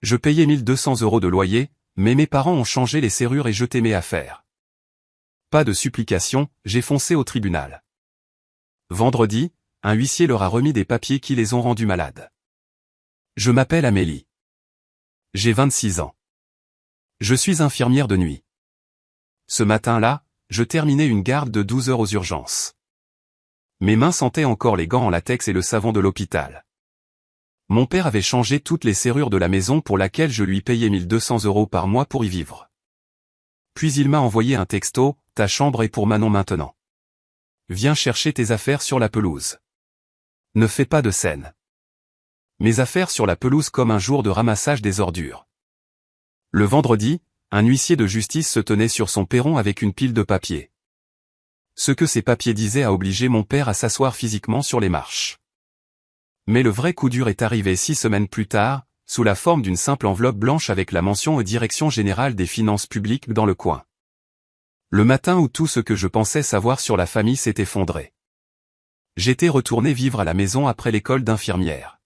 Je payais 1200 € de loyer, mais mes parents ont changé les serrures et jeté mes affaires. Pas de supplication, j'ai foncé au tribunal. Vendredi, un huissier leur a remis des papiers qui les ont rendus malades. Je m'appelle Amélie. J'ai 26 ans. Je suis infirmière de nuit. Ce matin-là, je terminais une garde de 12 heures aux urgences. Mes mains sentaient encore les gants en latex et le savon de l'hôpital. Mon père avait changé toutes les serrures de la maison pour laquelle je lui payais 1200 € par mois pour y vivre. Puis il m'a envoyé un texto, « Ta chambre est pour Manon maintenant. Viens chercher tes affaires sur la pelouse. Ne fais pas de scène. » Mes affaires sur la pelouse comme un jour de ramassage des ordures. Le vendredi, un huissier de justice se tenait sur son perron avec une pile de papiers. Ce que ces papiers disaient a obligé mon père à s'asseoir physiquement sur les marches. Mais le vrai coup dur est arrivé 6 semaines plus tard, sous la forme d'une simple enveloppe blanche avec la mention « Direction générale des finances publiques » dans le coin. Le matin où tout ce que je pensais savoir sur la famille s'est effondré. J'étais retourné vivre à la maison après l'école d'infirmière.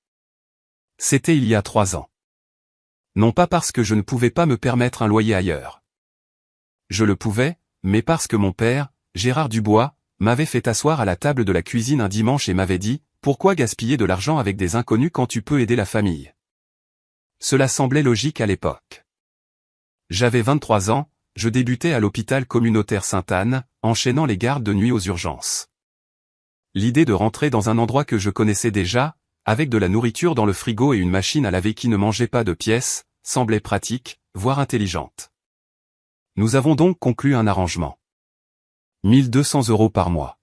C'était il y a 3 ans. Non pas parce que je ne pouvais pas me permettre un loyer ailleurs. Je le pouvais, mais parce que mon père, Gérard Dubois, m'avait fait asseoir à la table de la cuisine un dimanche et m'avait dit « Pourquoi gaspiller de l'argent avec des inconnus quand tu peux aider la famille ?» Cela semblait logique à l'époque. J'avais 23 ans, je débutais à l'hôpital communautaire Sainte-Anne, enchaînant les gardes de nuit aux urgences. L'idée de rentrer dans un endroit que je connaissais déjà, avec de la nourriture dans le frigo et une machine à laver qui ne mangeait pas de pièces, semblait pratique, voire intelligente. Nous avons donc conclu un arrangement. 1200 € par mois.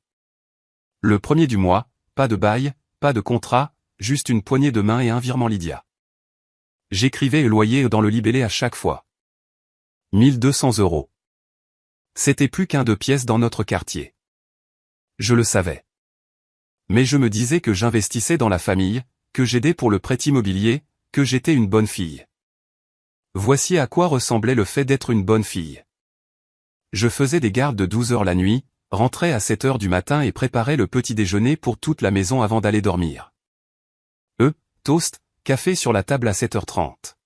Le premier du mois, pas de bail, pas de contrat, juste une poignée de main et un virement Lydia. J'écrivais le loyer dans le libellé à chaque fois. 1200 €. C'était plus qu'un 2 pièces dans notre quartier. Je le savais. Mais je me disais que j'investissais dans la famille, que j'aidais pour le prêt immobilier, que j'étais une bonne fille. Voici à quoi ressemblait le fait d'être une bonne fille. Je faisais des gardes de 12 heures la nuit, rentrais à 7 heures du matin et préparais le petit déjeuner pour toute la maison avant d'aller dormir. Toast, café sur la table à 7h30.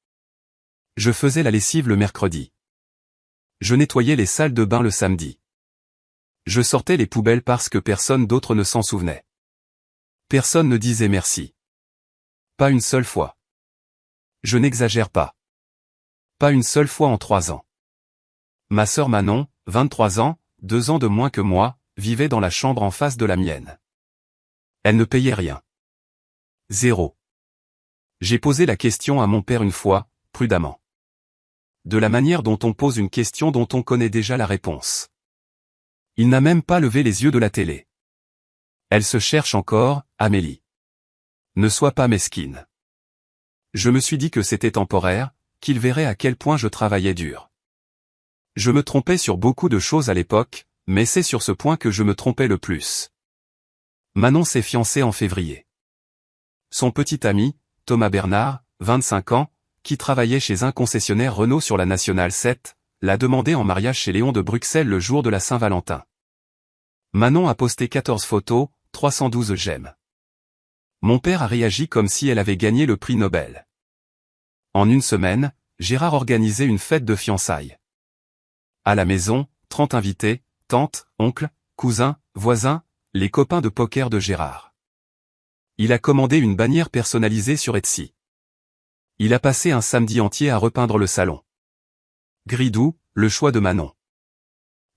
Je faisais la lessive le mercredi. Je nettoyais les salles de bain le samedi. Je sortais les poubelles parce que personne d'autre ne s'en souvenait. Personne ne disait merci. Pas une seule fois. Je n'exagère pas. Pas une seule fois en 3 ans. Ma sœur Manon, 23 ans, 2 ans de moins que moi, vivait dans la chambre en face de la mienne. Elle ne payait rien. 0. J'ai posé la question à mon père une fois, prudemment. De la manière dont on pose une question dont on connaît déjà la réponse. Il n'a même pas levé les yeux de la télé. Elle se cherche encore, Amélie. Ne sois pas mesquine. Je me suis dit que c'était temporaire, qu'il verrait à quel point je travaillais dur. Je me trompais sur beaucoup de choses à l'époque, mais c'est sur ce point que je me trompais le plus. Manon s'est fiancée en février. Son petit ami, Thomas Bernard, 25 ans, qui travaillait chez un concessionnaire Renault sur la Nationale 7, l'a demandé en mariage chez Léon de Bruxelles le jour de la Saint-Valentin. Manon a posté 14 photos, 312 j'aime. Mon père a réagi comme si elle avait gagné le prix Nobel. En une semaine, Gérard organisait une fête de fiançailles. À la maison, 30 invités, tantes, oncles, cousins, voisins, les copains de poker de Gérard. Il a commandé une bannière personnalisée sur Etsy. Il a passé un samedi entier à repeindre le salon. Gridou, le choix de Manon.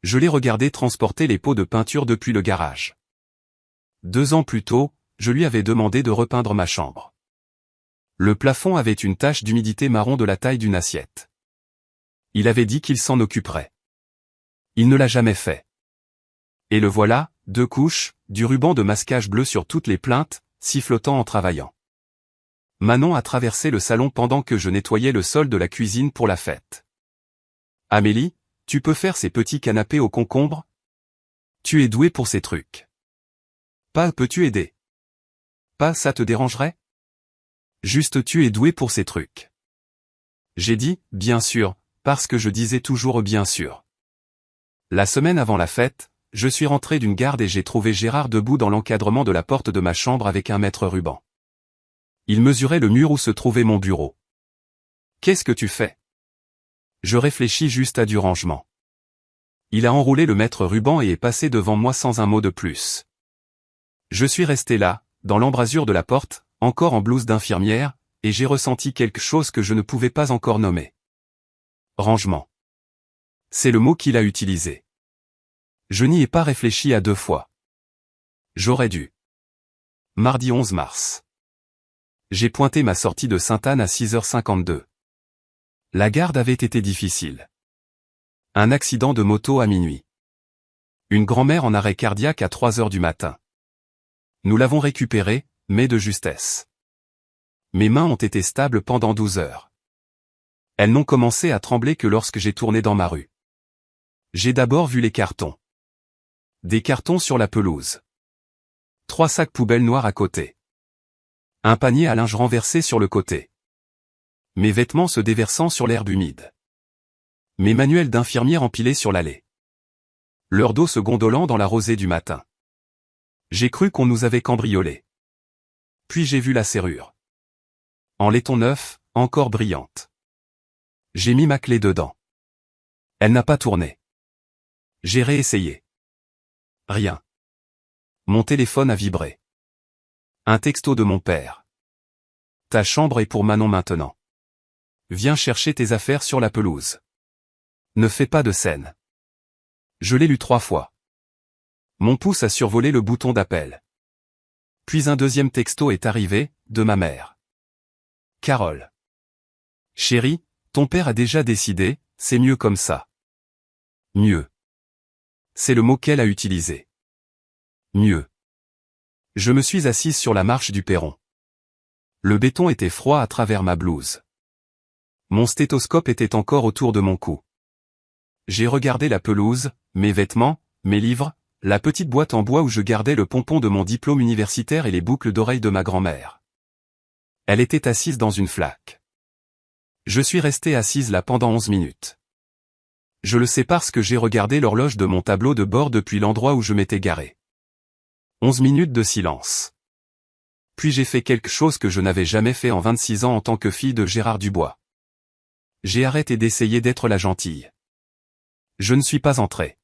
Je l'ai regardé transporter les pots de peinture depuis le garage. 2 ans plus tôt, je lui avais demandé de repeindre ma chambre. Le plafond avait une tache d'humidité marron de la taille d'une assiette. Il avait dit qu'il s'en occuperait. Il ne l'a jamais fait. Et le voilà, 2 couches, du ruban de masquage bleu sur toutes les plaintes, sifflotant en travaillant. Manon a traversé le salon pendant que je nettoyais le sol de la cuisine pour la fête. Amélie, tu peux faire ces petits canapés au concombre? Tu es douée pour ces trucs. Pas peux-tu aider? Pas ça te dérangerait? Juste tu es douée pour ces trucs. J'ai dit, bien sûr, parce que je disais toujours bien sûr. La semaine avant la fête, je suis rentré d'une garde et j'ai trouvé Gérard debout dans l'encadrement de la porte de ma chambre avec un mètre ruban. Il mesurait le mur où se trouvait mon bureau. Qu'est-ce que tu fais? Je réfléchis juste à du rangement. Il a enroulé le maître ruban et est passé devant moi sans un mot de plus. Je suis resté là, dans l'embrasure de la porte, encore en blouse d'infirmière, et j'ai ressenti quelque chose que je ne pouvais pas encore nommer. Rangement. C'est le mot qu'il a utilisé. Je n'y ai pas réfléchi à 2 fois. J'aurais dû. Mardi 11 mars. J'ai pointé ma sortie de Sainte-Anne à 6h52. La garde avait été difficile. Un accident de moto à minuit. Une grand-mère en arrêt cardiaque à 3h du matin. Nous l'avons récupérée, mais de justesse. Mes mains ont été stables pendant 12 heures. Elles n'ont commencé à trembler que lorsque j'ai tourné dans ma rue. J'ai d'abord vu les cartons. Des cartons sur la pelouse. 3 sacs poubelles noirs à côté. Un panier à linge renversé sur le côté. Mes vêtements se déversant sur l'herbe humide. Mes manuels d'infirmière empilés sur l'allée. Leur dos se gondolant dans la rosée du matin. J'ai cru qu'on nous avait cambriolés. Puis j'ai vu la serrure. En laiton neuf, encore brillante. J'ai mis ma clé dedans. Elle n'a pas tourné. J'ai réessayé. Rien. Mon téléphone a vibré. Un texto de mon père. Ta chambre est pour Manon maintenant. Viens chercher tes affaires sur la pelouse. Ne fais pas de scène. Je l'ai lu 3 fois. Mon pouce a survolé le bouton d'appel. Puis un deuxième texto est arrivé, de ma mère. Carole. Chérie, ton père a déjà décidé, c'est mieux comme ça. Mieux. C'est le mot qu'elle a utilisé. Mieux. Je me suis assise sur la marche du perron. Le béton était froid à travers ma blouse. Mon stéthoscope était encore autour de mon cou. J'ai regardé la pelouse, mes vêtements, mes livres, la petite boîte en bois où je gardais le pompon de mon diplôme universitaire et les boucles d'oreilles de ma grand-mère. Elle était assise dans une flaque. Je suis resté assise là pendant 11 minutes. Je le sais parce que j'ai regardé l'horloge de mon tableau de bord depuis l'endroit où je m'étais garé. 11 minutes de silence. Puis j'ai fait quelque chose que je n'avais jamais fait en 26 ans en tant que fille de Gérard Dubois. J'ai arrêté d'essayer d'être la gentille. Je ne suis pas entré.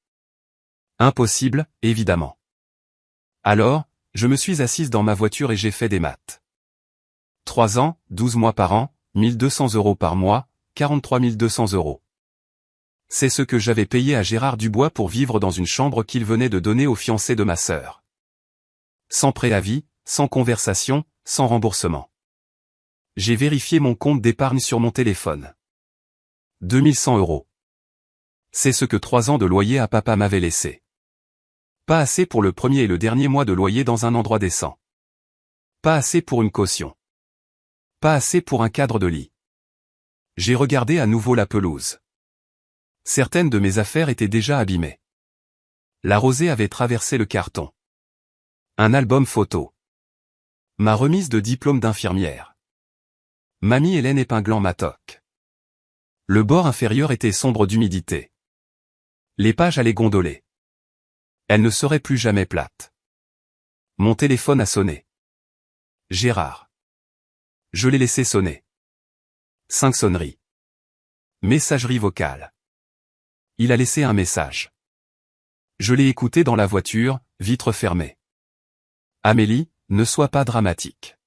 Impossible, évidemment. Alors, je me suis assise dans ma voiture et j'ai fait des maths. 3 ans, 12 mois par an, 1200 € par mois, 43 200 €. C'est ce que j'avais payé à Gérard Dubois pour vivre dans une chambre qu'il venait de donner au fiancé de ma sœur. Sans préavis, sans conversation, sans remboursement. J'ai vérifié mon compte d'épargne sur mon téléphone. 2100 €. C'est ce que 3 ans de loyer à papa m'avait laissé. Pas assez pour le premier et le dernier mois de loyer dans un endroit décent. Pas assez pour une caution. Pas assez pour un cadre de lit. J'ai regardé à nouveau la pelouse. Certaines de mes affaires étaient déjà abîmées. La rosée avait traversé le carton. Un album photo. Ma remise de diplôme d'infirmière. Mamie Hélène épinglant ma toque. Le bord inférieur était sombre d'humidité. Les pages allaient gondoler. Elles ne seraient plus jamais plates. Mon téléphone a sonné. Gérard. Je l'ai laissé sonner. 5 sonneries. Messagerie vocale. Il a laissé un message. Je l'ai écouté dans la voiture, vitre fermée. Amélie, ne sois pas dramatique.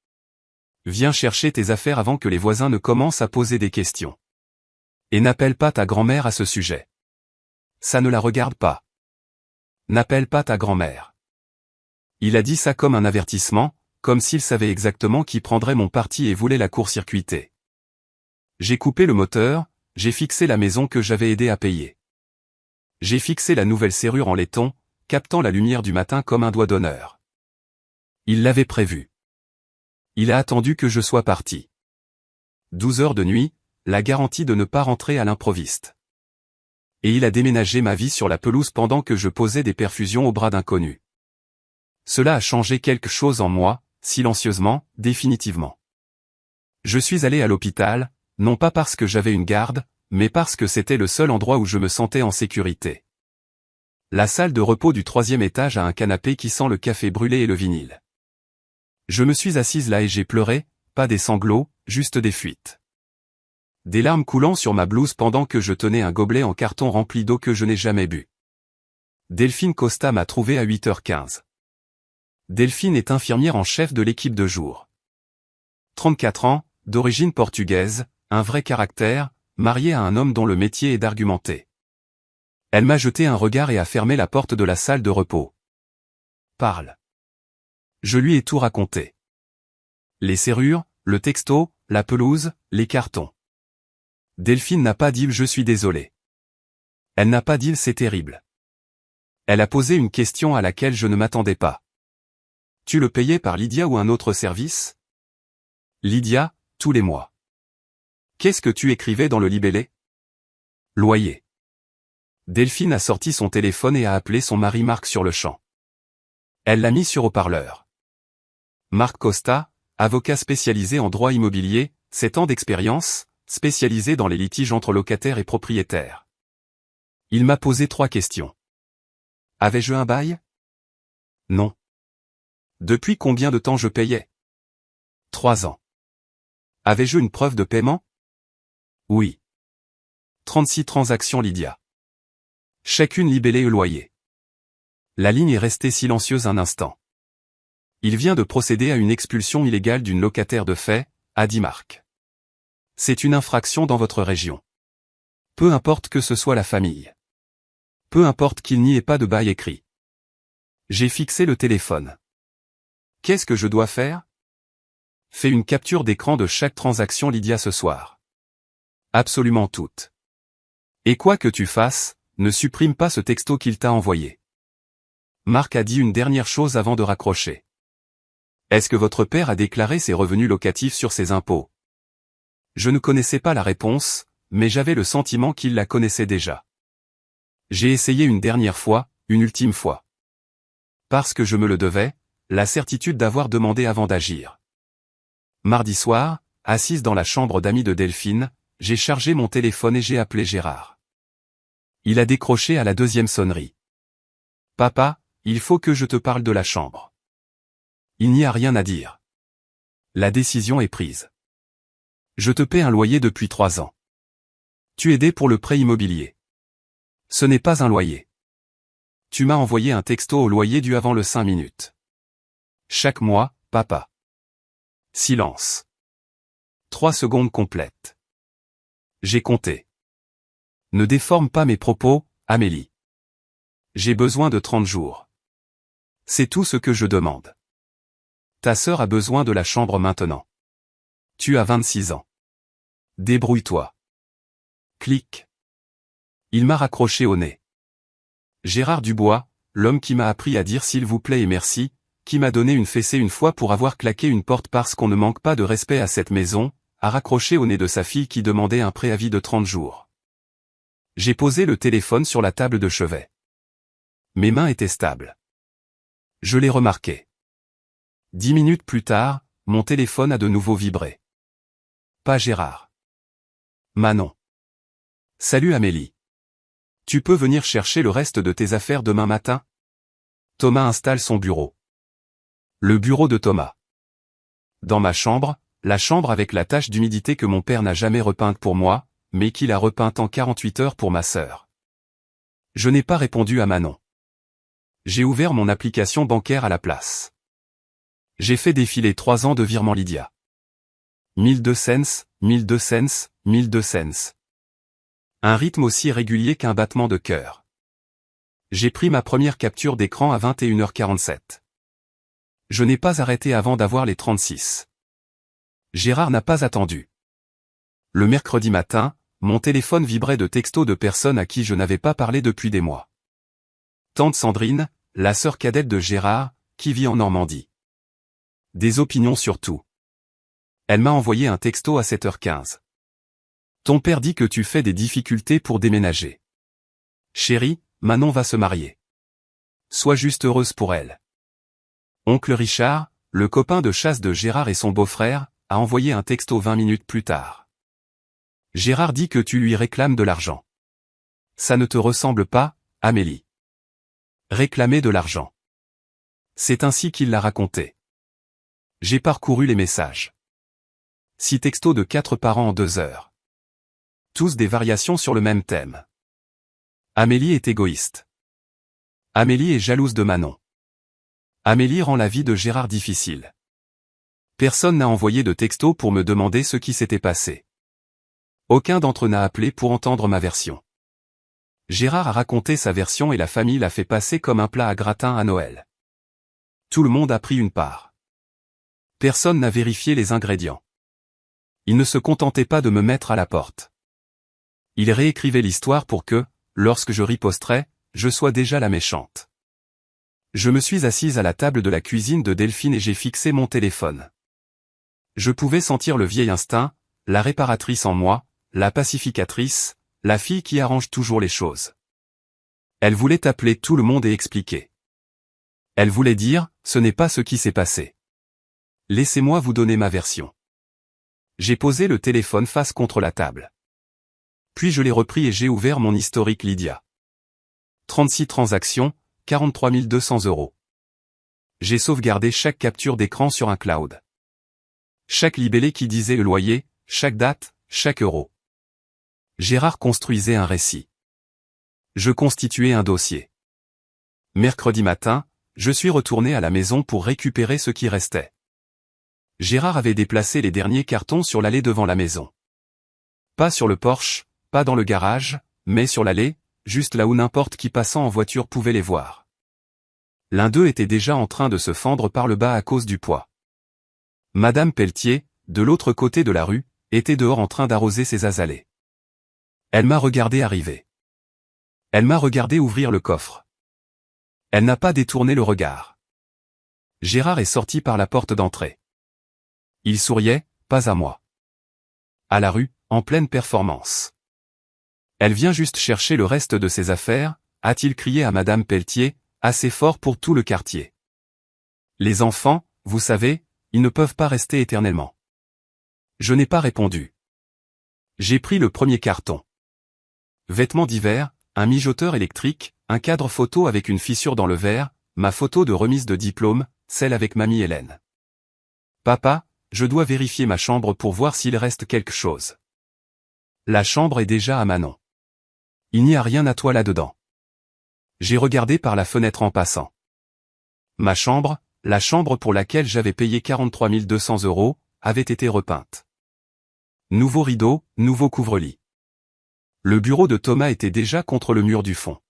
Viens chercher tes affaires avant que les voisins ne commencent à poser des questions. Et n'appelle pas ta grand-mère à ce sujet. Ça ne la regarde pas. N'appelle pas ta grand-mère. Il a dit ça comme un avertissement, comme s'il savait exactement qui prendrait mon parti et voulait la court-circuiter. J'ai coupé le moteur, j'ai fixé la maison que j'avais aidé à payer. J'ai fixé la nouvelle serrure en laiton, captant la lumière du matin comme un doigt d'honneur. Il l'avait prévu. Il a attendu que je sois parti. 12 heures de nuit, la garantie de ne pas rentrer à l'improviste. Et il a déménagé ma vie sur la pelouse pendant que je posais des perfusions au bras d'inconnus. Cela a changé quelque chose en moi, silencieusement, définitivement. Je suis allé à l'hôpital, non pas parce que j'avais une garde, mais parce que c'était le seul endroit où je me sentais en sécurité. La salle de repos du 3e étage a un canapé qui sent le café brûlé et le vinyle. Je me suis assise là et j'ai pleuré, pas des sanglots, juste des fuites. Des larmes coulant sur ma blouse pendant que je tenais un gobelet en carton rempli d'eau que je n'ai jamais bu. Delphine Costa m'a trouvé à 8h15. Delphine est infirmière en chef de l'équipe de jour. 34 ans, d'origine portugaise, un vrai caractère, mariée à un homme dont le métier est d'argumenter. Elle m'a jeté un regard et a fermé la porte de la salle de repos. Parle. Je lui ai tout raconté. Les serrures, le texto, la pelouse, les cartons. Delphine n'a pas dit « je suis désolé ». Elle n'a pas dit « c'est terrible ». Elle a posé une question à laquelle je ne m'attendais pas. Tu le payais par Lydia ou un autre service? Lydia, tous les mois. Qu'est-ce que tu écrivais dans le libellé? Loyer. Delphine a sorti son téléphone et a appelé son mari Marc sur le champ. Elle l'a mis sur haut-parleur. Marc Costa, avocat spécialisé en droit immobilier, 7 ans d'expérience, spécialisé dans les litiges entre locataires et propriétaires. Il m'a posé 3 questions. Avais-je un bail? Non. Depuis combien de temps je payais? 3 ans. Avais-je une preuve de paiement? Oui. 36 transactions Lydia. Chacune libellée au loyer. La ligne est restée silencieuse un instant. Il vient de procéder à une expulsion illégale d'une locataire de fait, a dit Marc. C'est une infraction dans votre région. Peu importe que ce soit la famille. Peu importe qu'il n'y ait pas de bail écrit. J'ai fixé le téléphone. Qu'est-ce que je dois faire? Fais une capture d'écran de chaque transaction Lydia ce soir. Absolument toutes. Et quoi que tu fasses, ne supprime pas ce texto qu'il t'a envoyé. Marc a dit une dernière chose avant de raccrocher. Est-ce que votre père a déclaré ses revenus locatifs sur ses impôts? Je ne connaissais pas la réponse, mais j'avais le sentiment qu'il la connaissait déjà. J'ai essayé une dernière fois, une ultime fois. Parce que je me le devais, la certitude d'avoir demandé avant d'agir. Mardi soir, assise dans la chambre d'amis de Delphine, j'ai chargé mon téléphone et j'ai appelé Gérard. Il a décroché à la 2e sonnerie. Papa, il faut que je te parle de la chambre. Il n'y a rien à dire. La décision est prise. Je te paie un loyer depuis 3 ans. Tu aidais pour le prêt immobilier. Ce n'est pas un loyer. Tu m'as envoyé un texto au loyer dû avant le 5 minutes. Chaque mois, papa. Silence. 3 secondes complètes. J'ai compté. Ne déforme pas mes propos, Amélie. J'ai besoin de 30 jours. C'est tout ce que je demande. Ta sœur a besoin de la chambre maintenant. Tu as 26 ans. Débrouille-toi. Clic. Il m'a raccroché au nez. Gérard Dubois, l'homme qui m'a appris à dire s'il vous plaît et merci, qui m'a donné une fessée une fois pour avoir claqué une porte parce qu'on ne manque pas de respect à cette maison, a raccroché au nez de sa fille qui demandait un préavis de 30 jours. J'ai posé le téléphone sur la table de chevet. Mes mains étaient stables. Je l'ai remarqué. 10 minutes plus tard, mon téléphone a de nouveau vibré. Pas Gérard. Manon. Salut Amélie. Tu peux venir chercher le reste de tes affaires demain matin? Thomas installe son bureau. Le bureau de Thomas. Dans ma chambre, la chambre avec la tache d'humidité que mon père n'a jamais repeinte pour moi, mais qu'il a repeinte en 48 heures pour ma sœur. Je n'ai pas répondu à Manon. J'ai ouvert mon application bancaire à la place. J'ai fait défiler 3 ans de virement Lydia. 1002 cents, 1002 cents, 1002 cents. Un rythme aussi régulier qu'un battement de cœur. J'ai pris ma première capture d'écran à 21h47. Je n'ai pas arrêté avant d'avoir les 36. Gérard n'a pas attendu. Le mercredi matin, mon téléphone vibrait de textos de personnes à qui je n'avais pas parlé depuis des mois. Tante Sandrine, la sœur cadette de Gérard, qui vit en Normandie. Des opinions sur tout. Elle m'a envoyé un texto à 7h15. Ton père dit que tu fais des difficultés pour déménager. Chérie, Manon va se marier. Sois juste heureuse pour elle. Oncle Richard, le copain de chasse de Gérard et son beau-frère, a envoyé un texto 20 minutes plus tard. Gérard dit que tu lui réclames de l'argent. Ça ne te ressemble pas, Amélie. Réclamer de l'argent. C'est ainsi qu'il l'a raconté. J'ai parcouru les messages. 6 textos de 4 parents en 2 heures. tous des variations sur le même thème. Amélie est égoïste. Amélie est jalouse de Manon. Amélie rend la vie de Gérard difficile. Personne n'a envoyé de texto pour me demander ce qui s'était passé. Aucun d'entre eux n'a appelé pour entendre ma version. Gérard a raconté sa version et la famille l'a fait passer comme un plat à gratin à Noël. Tout le monde a pris une part. Personne n'a vérifié les ingrédients. Il ne se contentait pas de me mettre à la porte. Il réécrivait l'histoire pour que, lorsque je riposterais, je sois déjà la méchante. Je me suis assise à la table de la cuisine de Delphine et j'ai fixé mon téléphone. Je pouvais sentir le vieil instinct, la réparatrice en moi, la pacificatrice, la fille qui arrange toujours les choses. Elle voulait appeler tout le monde et expliquer. Elle voulait dire, ce n'est pas ce qui s'est passé. Laissez-moi vous donner ma version. J'ai posé le téléphone face contre la table. Puis je l'ai repris et j'ai ouvert mon historique Lydia. 36 transactions, 43 200 €. J'ai sauvegardé chaque capture d'écran sur un cloud. Chaque libellé qui disait le loyer, chaque date, chaque euro. Gérard construisait un récit. Je constituais un dossier. Mercredi matin, je suis retourné à la maison pour récupérer ce qui restait. Gérard avait déplacé les derniers cartons sur l'allée devant la maison. Pas sur le porche, pas dans le garage, mais sur l'allée, juste là où n'importe qui passant en voiture pouvait les voir. L'un d'eux était déjà en train de se fendre par le bas à cause du poids. Madame Pelletier, de l'autre côté de la rue, était dehors en train d'arroser ses azalées. Elle m'a regardé arriver. Elle m'a regardé ouvrir le coffre. Elle n'a pas détourné le regard. Gérard est sorti par la porte d'entrée. Il souriait, pas à moi. À la rue, en pleine performance. Elle vient juste chercher le reste de ses affaires, a-t-il crié à Madame Pelletier, assez fort pour tout le quartier. Les enfants, vous savez, ils ne peuvent pas rester éternellement. Je n'ai pas répondu. J'ai pris le premier carton. Vêtements d'hiver, un mijoteur électrique, un cadre photo avec une fissure dans le verre, ma photo de remise de diplôme, celle avec mamie Hélène. Papa, je dois vérifier ma chambre pour voir s'il reste quelque chose. La chambre est déjà à Manon. Il n'y a rien à toi là-dedans. J'ai regardé par la fenêtre en passant. Ma chambre, la chambre pour laquelle j'avais payé 43 200 €, avait été repeinte. Nouveau rideau, nouveau couvre-lit. Le bureau de Thomas était déjà contre le mur du fond.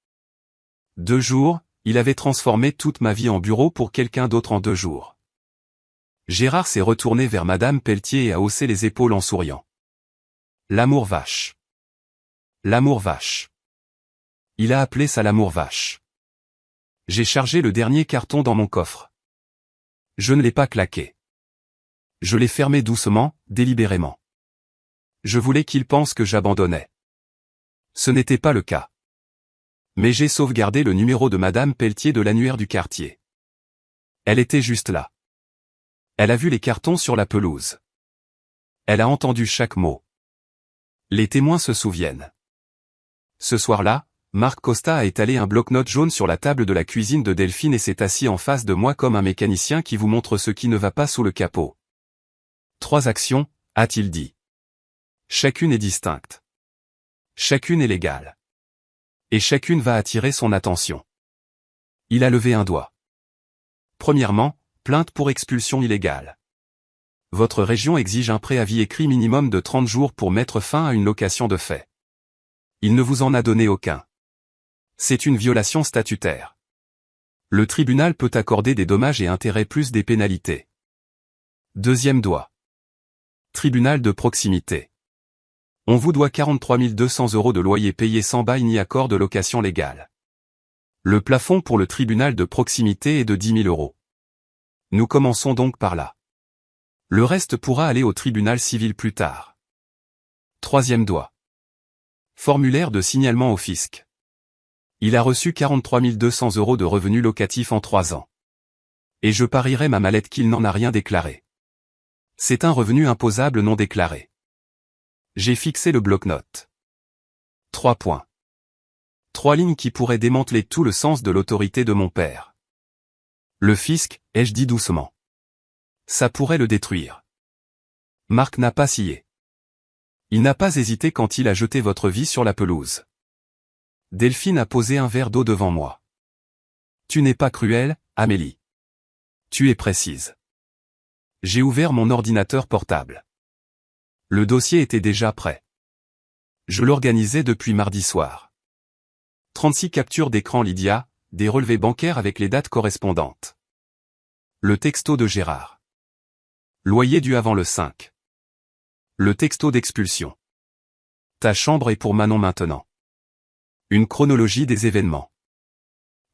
2 jours, il avait transformé toute ma vie en bureau pour quelqu'un d'autre en 2 jours. Gérard s'est retourné vers Madame Pelletier et a haussé les épaules en souriant. L'amour vache. L'amour vache. Il a appelé ça l'amour vache. J'ai chargé le dernier carton dans mon coffre. Je ne l'ai pas claqué. Je l'ai fermé doucement, délibérément. Je voulais qu'il pense que j'abandonnais. Ce n'était pas le cas. Mais j'ai sauvegardé le numéro de Madame Pelletier de l'annuaire du quartier. Elle était juste là. Elle a vu les cartons sur la pelouse. Elle a entendu chaque mot. Les témoins se souviennent. Ce soir-là, Marc Costa a étalé un bloc-notes jaune sur la table de la cuisine de Delphine et s'est assis en face de moi comme un mécanicien qui vous montre ce qui ne va pas sous le capot. 3 actions, a-t-il dit. Chacune est distincte. Chacune est légale. Et chacune va attirer son attention. Il a levé un doigt. Premièrement, plainte pour expulsion illégale. Votre région exige un préavis écrit minimum de 30 jours pour mettre fin à une location de fait. Il ne vous en a donné aucun. C'est une violation statutaire. Le tribunal peut accorder des dommages et intérêts plus des pénalités. Deuxième doigt. Tribunal de proximité. On vous doit 43 200 € de loyer payé sans bail ni accord de location légale. Le plafond pour le tribunal de proximité est de 10 000 €. Nous commençons donc par là. Le reste pourra aller au tribunal civil plus tard. Troisième doigt. Formulaire de signalement au fisc. Il a reçu 43 200 € de revenus locatifs en 3 ans. Et je parierais ma mallette qu'il n'en a rien déclaré. C'est un revenu imposable non déclaré. J'ai fixé le bloc-notes. 3 points. 3 lignes qui pourraient démanteler tout le sens de l'autorité de mon père. Le fisc, ai-je dit doucement. Ça pourrait le détruire. Marc n'a pas scié. Il n'a pas hésité quand il a jeté votre vie sur la pelouse. Delphine a posé un verre d'eau devant moi. Tu n'es pas cruelle, Amélie. Tu es précise. J'ai ouvert mon ordinateur portable. Le dossier était déjà prêt. Je l'organisais depuis mardi soir. 36 captures d'écran Lydia, des relevés bancaires avec les dates correspondantes. Le texto de Gérard. Loyer dû avant le 5. Le texto d'expulsion. Ta chambre est pour Manon maintenant. Une chronologie des événements.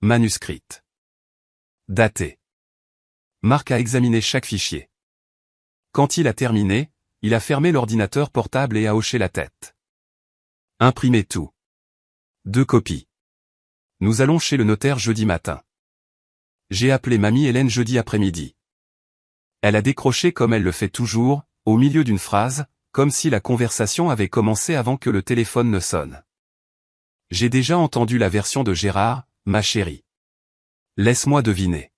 Manuscrite. Datée. Marc a examiné chaque fichier. Quand il a terminé, il a fermé l'ordinateur portable et a hoché la tête. Imprimez tout. 2 copies. Nous allons chez le notaire jeudi matin. J'ai appelé mamie Hélène jeudi après-midi. Elle a décroché comme elle le fait toujours, au milieu d'une phrase, comme si la conversation avait commencé avant que le téléphone ne sonne. J'ai déjà entendu la version de Gérard, ma chérie. Laisse-moi deviner.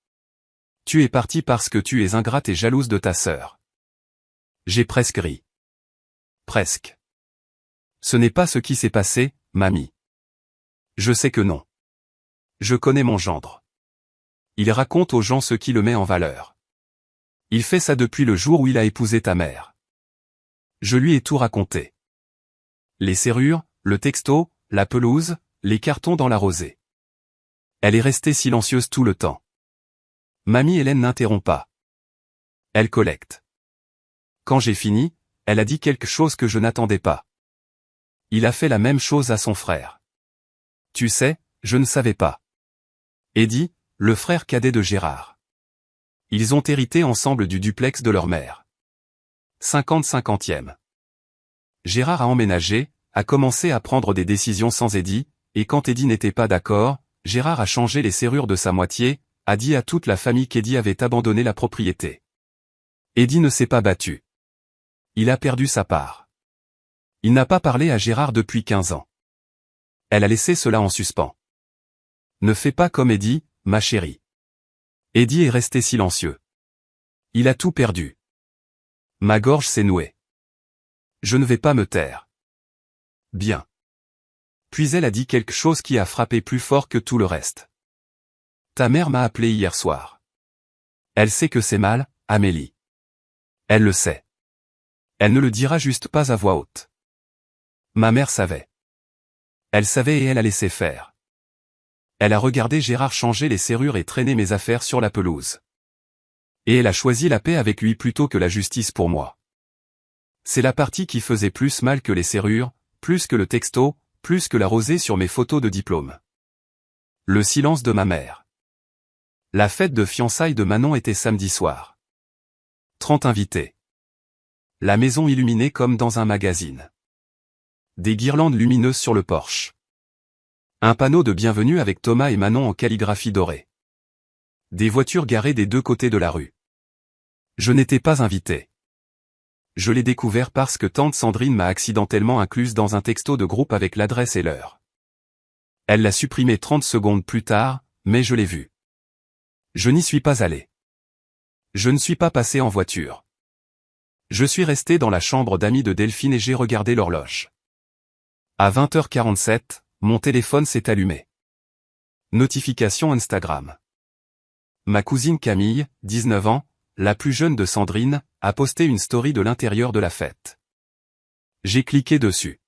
Tu es partie parce que tu es ingrate et jalouse de ta sœur. J'ai presque ri. Presque. Ce n'est pas ce qui s'est passé, mamie. Je sais que non. Je connais mon gendre. Il raconte aux gens ce qui le met en valeur. Il fait ça depuis le jour où il a épousé ta mère. Je lui ai tout raconté. Les serrures, le texto, la pelouse, les cartons dans la rosée. Elle est restée silencieuse tout le temps. Mamie Hélène n'interrompt pas. Elle collecte. Quand j'ai fini, elle a dit quelque chose que je n'attendais pas. Il a fait la même chose à son frère. Tu sais, je ne savais pas. Eddie, le frère cadet de Gérard. Ils ont hérité ensemble du duplex de leur mère. 50-50e. Gérard a emménagé, a commencé à prendre des décisions sans Eddie, et quand Eddie n'était pas d'accord, Gérard a changé les serrures de sa moitié, a dit à toute la famille qu'Eddie avait abandonné la propriété. Eddie ne s'est pas battu. Il a perdu sa part. Il n'a pas parlé à Gérard depuis 15 ans. Elle a laissé cela en suspens. Ne fais pas comme Eddie, ma chérie. Eddie est resté silencieux. Il a tout perdu. Ma gorge s'est nouée. Je ne vais pas me taire. Bien. Puis elle a dit quelque chose qui a frappé plus fort que tout le reste. Ta mère m'a appelé hier soir. Elle sait que c'est mal, Amélie. Elle le sait. Elle ne le dira juste pas à voix haute. Ma mère savait. Elle savait et elle a laissé faire. Elle a regardé Gérard changer les serrures et traîner mes affaires sur la pelouse. Et elle a choisi la paix avec lui plutôt que la justice pour moi. C'est la partie qui faisait plus mal que les serrures, plus que le texto, plus que la rosée sur mes photos de diplôme. Le silence de ma mère. La fête de fiançailles de Manon était samedi soir. 30 invités. La maison illuminée comme dans un magazine. Des guirlandes lumineuses sur le porche. Un panneau de bienvenue avec Thomas et Manon en calligraphie dorée. Des voitures garées des deux côtés de la rue. Je n'étais pas invité. Je l'ai découvert parce que tante Sandrine m'a accidentellement incluse dans un texto de groupe avec l'adresse et l'heure. Elle l'a supprimé 30 secondes plus tard, mais je l'ai vu. Je n'y suis pas allé. Je ne suis pas passé en voiture. Je suis resté dans la chambre d'amis de Delphine et j'ai regardé l'horloge. À 20h47, mon téléphone s'est allumé. Notification Instagram. Ma cousine Camille, 19 ans, la plus jeune de Sandrine, a posté une story de l'intérieur de la fête. J'ai cliqué dessus.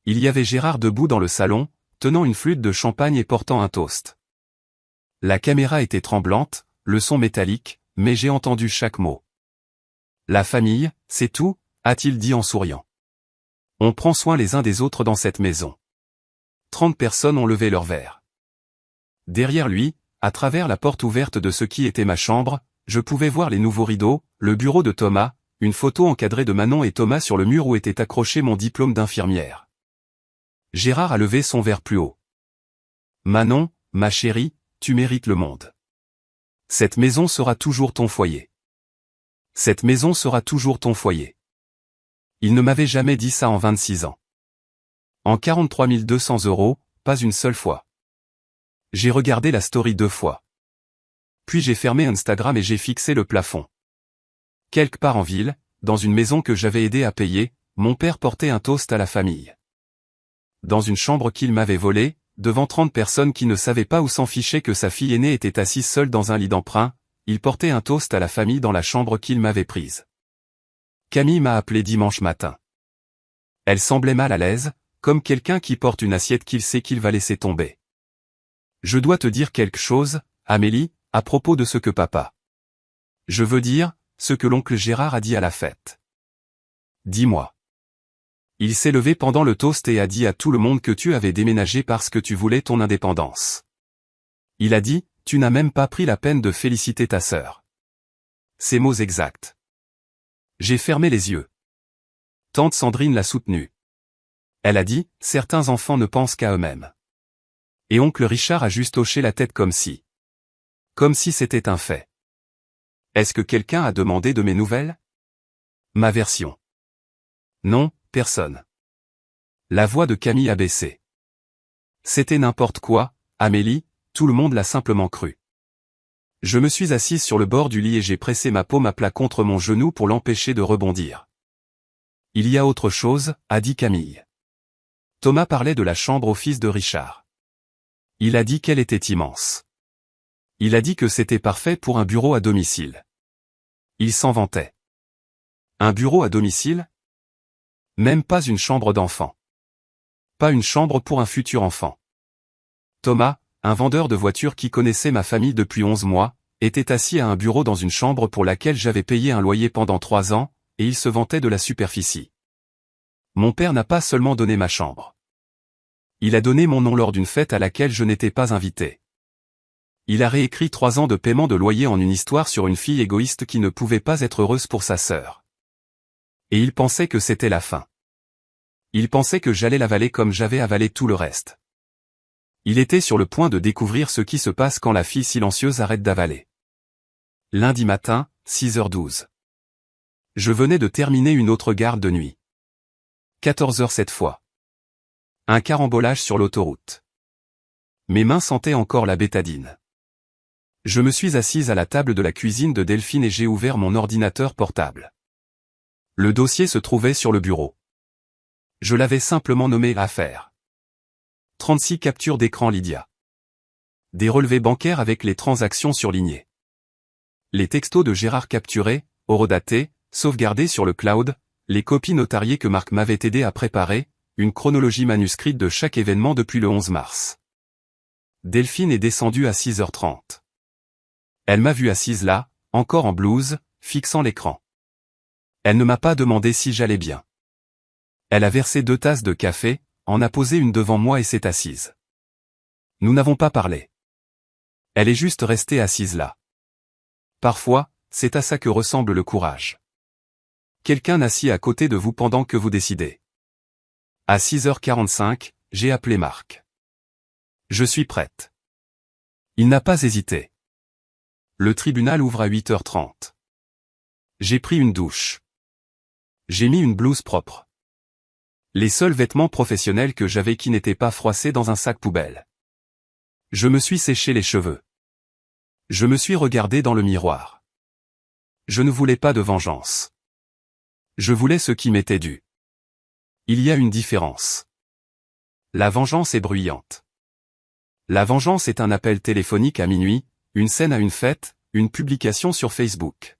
Il y avait Gérard debout dans le salon, tenant une flûte de champagne et portant un toast. La caméra était tremblante, le son métallique, mais j'ai entendu chaque mot. La famille, c'est tout, a-t-il dit en souriant. On prend soin les uns des autres dans cette maison. 30 personnes ont levé leur verre. Derrière lui, à travers la porte ouverte de ce qui était ma chambre, je pouvais voir les nouveaux rideaux, le bureau de Thomas, une photo encadrée de Manon et Thomas sur le mur où était accroché mon diplôme d'infirmière. Gérard a levé son verre plus haut. Manon, ma chérie, tu mérites le monde. Cette maison sera toujours ton foyer. Cette maison sera toujours ton foyer. Il ne m'avait jamais dit ça en 26 ans. En 43 200 €, pas une seule fois. J'ai regardé la story 2 fois. Puis j'ai fermé Instagram et j'ai fixé le plafond. Quelque part en ville, dans une maison que j'avais aidé à payer, mon père portait un toast à la famille. Dans une chambre qu'il m'avait volée, devant 30 personnes qui ne savaient pas ou s'en fichaient que sa fille aînée était assise seule dans un lit d'emprunt, il portait un toast à la famille dans la chambre qu'il m'avait prise. Camille m'a appelé dimanche matin. Elle semblait mal à l'aise, comme quelqu'un qui porte une assiette qu'il sait qu'il va laisser tomber. Je dois te dire quelque chose, Amélie, à propos de ce que papa. Je veux dire, ce que l'oncle Gérard a dit à la fête. Dis-moi. Il s'est levé pendant le toast et a dit à tout le monde que tu avais déménagé parce que tu voulais ton indépendance. Il a dit, tu n'as même pas pris la peine de féliciter ta sœur. Ces mots exacts. J'ai fermé les yeux. Tante Sandrine l'a soutenue. Elle a dit, certains enfants ne pensent qu'à eux-mêmes. Et oncle Richard a juste hoché la tête comme si c'était un fait. Est-ce que quelqu'un a demandé de mes nouvelles? Ma version. Non, personne. La voix de Camille a baissé. C'était n'importe quoi, Amélie, tout le monde l'a simplement cru. Je me suis assise sur le bord du lit et j'ai pressé ma paume à plat contre mon genou pour l'empêcher de rebondir. Il y a autre chose, a dit Camille. Thomas parlait de la chambre au fils de Richard. Il a dit qu'elle était immense. Il a dit que c'était parfait pour un bureau à domicile. Il s'en vantait. Un bureau à domicile? Même pas une chambre d'enfant. Pas une chambre pour un futur enfant. Thomas, un vendeur de voitures qui connaissait ma famille depuis 11 mois, était assis à un bureau dans une chambre pour laquelle j'avais payé un loyer pendant 3 ans, et il se vantait de la superficie. Mon père n'a pas seulement donné ma chambre. Il a donné mon nom lors d'une fête à laquelle je n'étais pas invité. Il a réécrit 3 ans de paiement de loyer en une histoire sur une fille égoïste qui ne pouvait pas être heureuse pour sa sœur. Et il pensait que c'était la fin. Il pensait que j'allais l'avaler comme j'avais avalé tout le reste. Il était sur le point de découvrir ce qui se passe quand la fille silencieuse arrête d'avaler. Lundi matin, 6h12. Je venais de terminer une autre garde de nuit. 14h cette fois. Un carambolage sur l'autoroute. Mes mains sentaient encore la bétadine. Je me suis assise à la table de la cuisine de Delphine et j'ai ouvert mon ordinateur portable. Le dossier se trouvait sur le bureau. Je l'avais simplement nommé « Affaire ». 36 captures d'écran Lydia. Des relevés bancaires avec les transactions surlignées. Les textos de Gérard capturés, horodatés, sauvegardés sur le cloud, les copies notariées que Marc m'avait aidé à préparer, une chronologie manuscrite de chaque événement depuis le 11 mars. Delphine est descendue à 6h30. Elle m'a vue assise là, encore en blouse, fixant l'écran. Elle ne m'a pas demandé si j'allais bien. Elle a versé 2 tasses de café, en a posé une devant moi et s'est assise. Nous n'avons pas parlé. Elle est juste restée assise là. Parfois, c'est à ça que ressemble le courage. Quelqu'un assis à côté de vous pendant que vous décidez. À 6h45, j'ai appelé Marc. Je suis prête. Il n'a pas hésité. Le tribunal ouvre à 8h30. J'ai pris une douche. J'ai mis une blouse propre. Les seuls vêtements professionnels que j'avais qui n'étaient pas froissés dans un sac poubelle. Je me suis séché les cheveux. Je me suis regardé dans le miroir. Je ne voulais pas de vengeance. Je voulais ce qui m'était dû. Il y a une différence. La vengeance est bruyante. La vengeance est un appel téléphonique à minuit, une scène à une fête, une publication sur Facebook.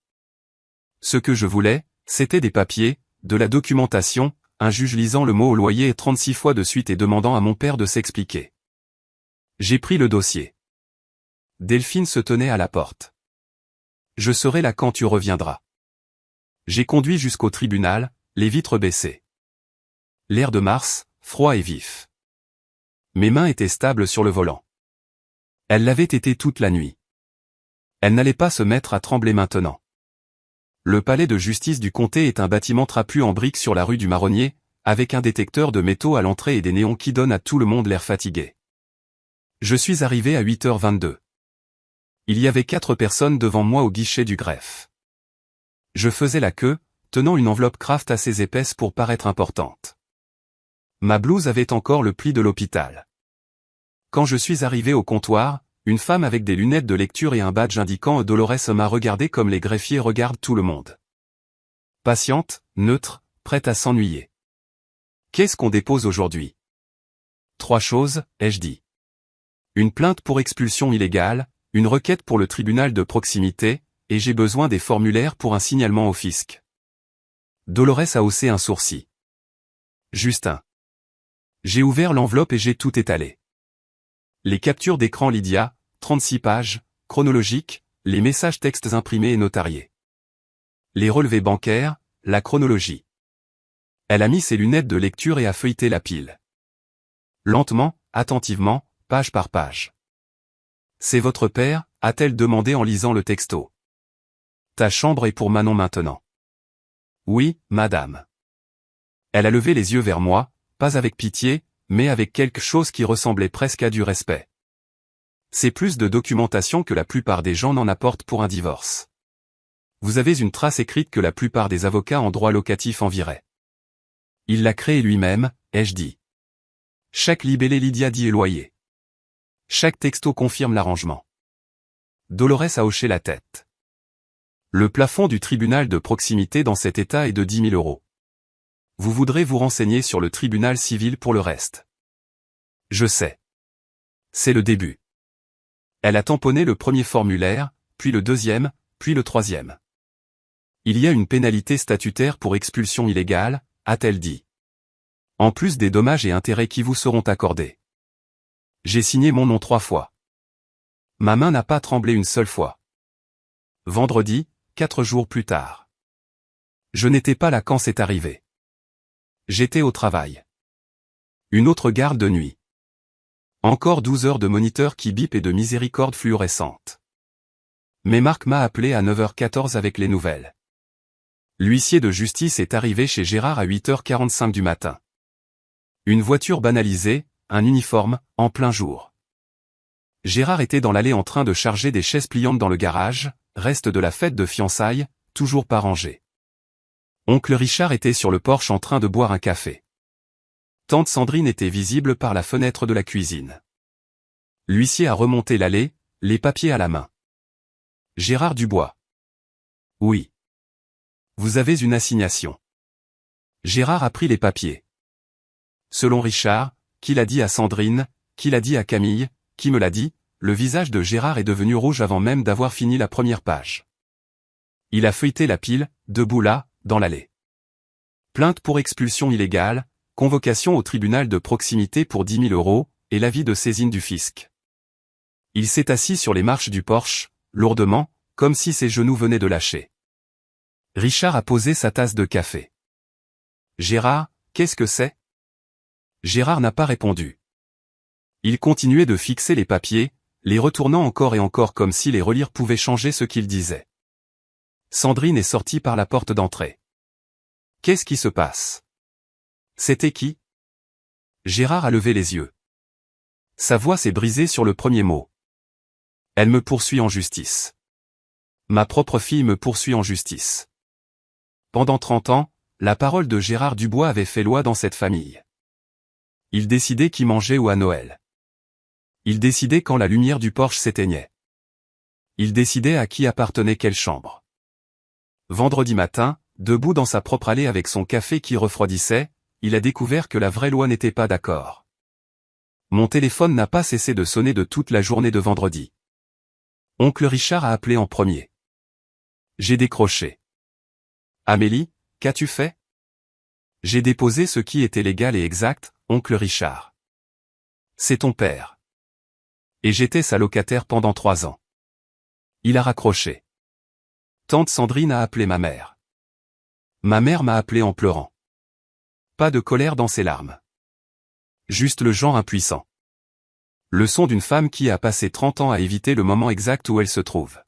Ce que je voulais, c'était des papiers, de la documentation, un juge lisant le mot au loyer 36 fois de suite et demandant à mon père de s'expliquer. J'ai pris le dossier. Delphine se tenait à la porte. Je serai là quand tu reviendras. J'ai conduit jusqu'au tribunal, les vitres baissées. L'air de mars, froid et vif. Mes mains étaient stables sur le volant. Elles l'avaient été toute la nuit. Elles n'allaient pas se mettre à trembler maintenant. Le palais de justice du comté est un bâtiment trapu en briques sur la rue du Marronnier, avec un détecteur de métaux à l'entrée et des néons qui donnent à tout le monde l'air fatigué. Je suis arrivé à 8h22. Il y avait 4 personnes devant moi au guichet du greffe. Je faisais la queue, tenant une enveloppe Kraft assez épaisse pour paraître importante. Ma blouse avait encore le pli de l'hôpital. Quand je suis arrivé au comptoir, une femme avec des lunettes de lecture et un badge indiquant Dolores m'a regardé comme les greffiers regardent tout le monde. Patiente, neutre, prête à s'ennuyer. Qu'est-ce qu'on dépose aujourd'hui? 3 choses, ai-je dit. Une plainte pour expulsion illégale, une requête pour le tribunal de proximité, et j'ai besoin des formulaires pour un signalement au fisc. Dolores a haussé un sourcil. Justin. J'ai ouvert l'enveloppe et j'ai tout étalé. Les captures d'écran Lydia, 36 pages, chronologiques, les messages textes imprimés et notariés. Les relevés bancaires, la chronologie. Elle a mis ses lunettes de lecture et a feuilleté la pile. Lentement, attentivement, page par page. C'est votre père, a-t-elle demandé en lisant le texto. Ta chambre est pour Manon maintenant. Oui, madame. Elle a levé les yeux vers moi, pas avec pitié, mais avec quelque chose qui ressemblait presque à du respect. C'est plus de documentation que la plupart des gens n'en apportent pour un divorce. Vous avez une trace écrite que la plupart des avocats en droit locatif envieraient. Il l'a créée lui-même, ai-je dit. Chaque libellé Lydia dit est loyer. Chaque texto confirme l'arrangement. Dolores a hoché la tête. Le plafond du tribunal de proximité dans cet état est de 10 000 euros. Vous voudrez vous renseigner sur le tribunal civil pour le reste. Je sais. C'est le début. Elle a tamponné le premier formulaire, puis le deuxième, puis le troisième. Il y a une pénalité statutaire pour expulsion illégale, a-t-elle dit. En plus des dommages et intérêts qui vous seront accordés. J'ai signé mon nom 3 fois. Ma main n'a pas tremblé une seule fois. Vendredi, 4 jours plus tard. Je n'étais pas là quand c'est arrivé. J'étais au travail. Une autre garde de nuit. Encore 12 heures de moniteur qui bip et de miséricorde fluorescente. Mais Marc m'a appelé à 9h14 avec les nouvelles. L'huissier de justice est arrivé chez Gérard à 8h45 du matin. Une voiture banalisée, un uniforme, en plein jour. Gérard était dans l'allée en train de charger des chaises pliantes dans le garage, reste de la fête de fiançailles, toujours pas rangée. Oncle Richard était sur le porche en train de boire un café. Tante Sandrine était visible par la fenêtre de la cuisine. L'huissier a remonté l'allée, les papiers à la main. Gérard Dubois. Oui. Vous avez une assignation. Gérard a pris les papiers. Selon Richard, qui l'a dit à Sandrine, qui l'a dit à Camille, qui me l'a dit, le visage de Gérard est devenu rouge avant même d'avoir fini la première page. Il a feuilleté la pile, debout là, dans l'allée. Plainte pour expulsion illégale, convocation au tribunal de proximité pour 10 000 euros, et l'avis de saisine du fisc. Il s'est assis sur les marches du porche, lourdement, comme si ses genoux venaient de lâcher. Richard a posé sa tasse de café. Gérard, qu'est-ce que c'est? Gérard n'a pas répondu. Il continuait de fixer les papiers, les retournant encore et encore comme si les relire pouvait changer ce qu'il disait. Sandrine est sortie par la porte d'entrée. Qu'est-ce qui se passe? C'était qui? Gérard a levé les yeux. Sa voix s'est brisée sur le premier mot. Elle me poursuit en justice. Ma propre fille me poursuit en justice. Pendant 30 ans, la parole de Gérard Dubois avait fait loi dans cette famille. Il décidait qui mangeait ou à Noël. Il décidait quand la lumière du porche s'éteignait. Il décidait à qui appartenait quelle chambre. Vendredi matin, debout dans sa propre allée avec son café qui refroidissait, il a découvert que la vraie loi n'était pas d'accord. Mon téléphone n'a pas cessé de sonner de toute la journée de vendredi. Oncle Richard a appelé en premier. J'ai décroché. Amélie, qu'as-tu fait? J'ai déposé ce qui était légal et exact, oncle Richard. C'est ton père. Et j'étais sa locataire pendant 3 ans. Il a raccroché. Tante Sandrine a appelé ma mère. Ma mère m'a appelé en pleurant. Pas de colère dans ses larmes. Juste le genre impuissant. Le son d'une femme qui a passé 30 ans à éviter le moment exact où elle se trouve.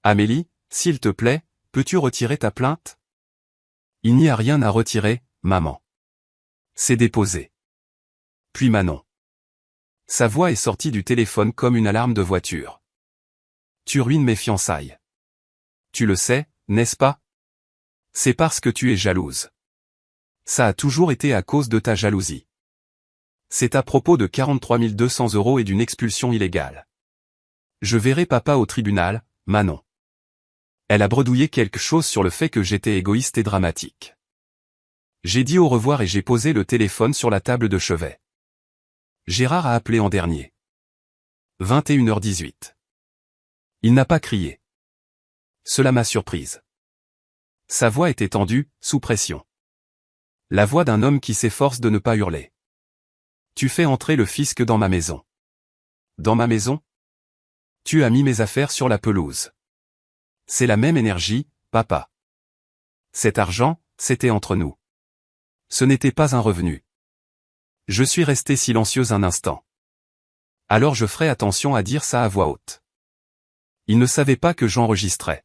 Amélie, s'il te plaît, peux-tu retirer ta plainte? Il n'y a rien à retirer, maman. C'est déposé. Puis Manon. Sa voix est sortie du téléphone comme une alarme de voiture. Tu ruines mes fiançailles. Tu le sais, n'est-ce pas? C'est parce que tu es jalouse. Ça a toujours été à cause de ta jalousie. C'est à propos de 43 200 euros et d'une expulsion illégale. Je verrai papa au tribunal, Manon. Elle a bredouillé quelque chose sur le fait que j'étais égoïste et dramatique. J'ai dit au revoir et j'ai posé le téléphone sur la table de chevet. Gérard a appelé en dernier. 21h18. Il n'a pas crié. Cela m'a surprise. Sa voix était tendue, sous pression. La voix d'un homme qui s'efforce de ne pas hurler. Tu fais entrer le fisc dans ma maison. Dans ma maison? Tu as mis mes affaires sur la pelouse. C'est la même énergie, papa. Cet argent, c'était entre nous. Ce n'était pas un revenu. Je suis resté silencieuse un instant. Alors je ferai attention à dire ça à voix haute. Il ne savait pas que j'enregistrais.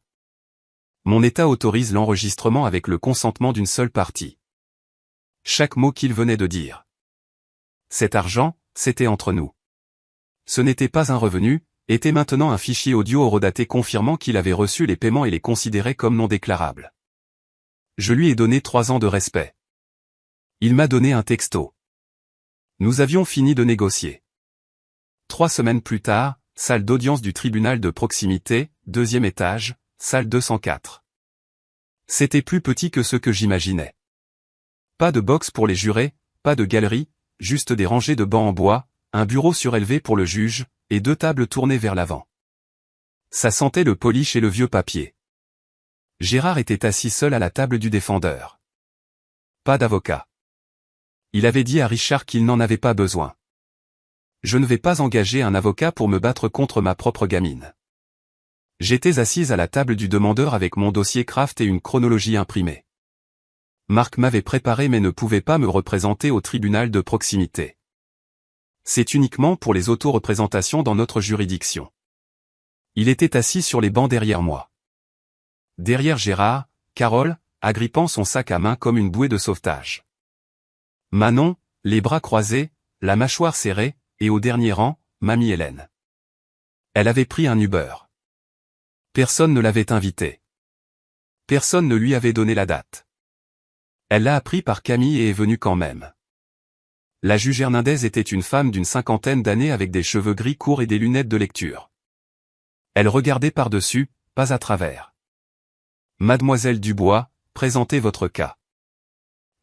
Mon état autorise l'enregistrement avec le consentement d'une seule partie. Chaque mot qu'il venait de dire. Cet argent, c'était entre nous. Ce n'était pas un revenu, était maintenant un fichier audio horodaté confirmant qu'il avait reçu les paiements et les considérait comme non déclarables. Je lui ai donné 3 ans de respect. Il m'a donné un texto. Nous avions fini de négocier. 3 semaines plus tard, salle d'audience du tribunal de proximité, 2e étage, salle 204. C'était plus petit que ce que j'imaginais. Pas de box pour les jurés, pas de galerie, juste des rangées de bancs en bois, un bureau surélevé pour le juge, et 2 tables tournées vers l'avant. Ça sentait le polish et le vieux papier. Gérard était assis seul à la table du défendeur. Pas d'avocat. Il avait dit à Richard qu'il n'en avait pas besoin. Je ne vais pas engager un avocat pour me battre contre ma propre gamine. J'étais assise à la table du demandeur avec mon dossier Kraft et une chronologie imprimée. Marc m'avait préparé mais ne pouvait pas me représenter au tribunal de proximité. C'est uniquement pour les auto-représentations dans notre juridiction. Il était assis sur les bancs derrière moi. Derrière Gérard, Carole, agrippant son sac à main comme une bouée de sauvetage. Manon, les bras croisés, la mâchoire serrée, et au dernier rang, mamie Hélène. Elle avait pris un Uber. Personne ne l'avait invitée. Personne ne lui avait donné la date. Elle l'a appris par Camille et est venue quand même. La juge Hernandez était une femme d'une 50aine d'années avec des cheveux gris courts et des lunettes de lecture. Elle regardait par-dessus, pas à travers. Mademoiselle Dubois, présentez votre cas.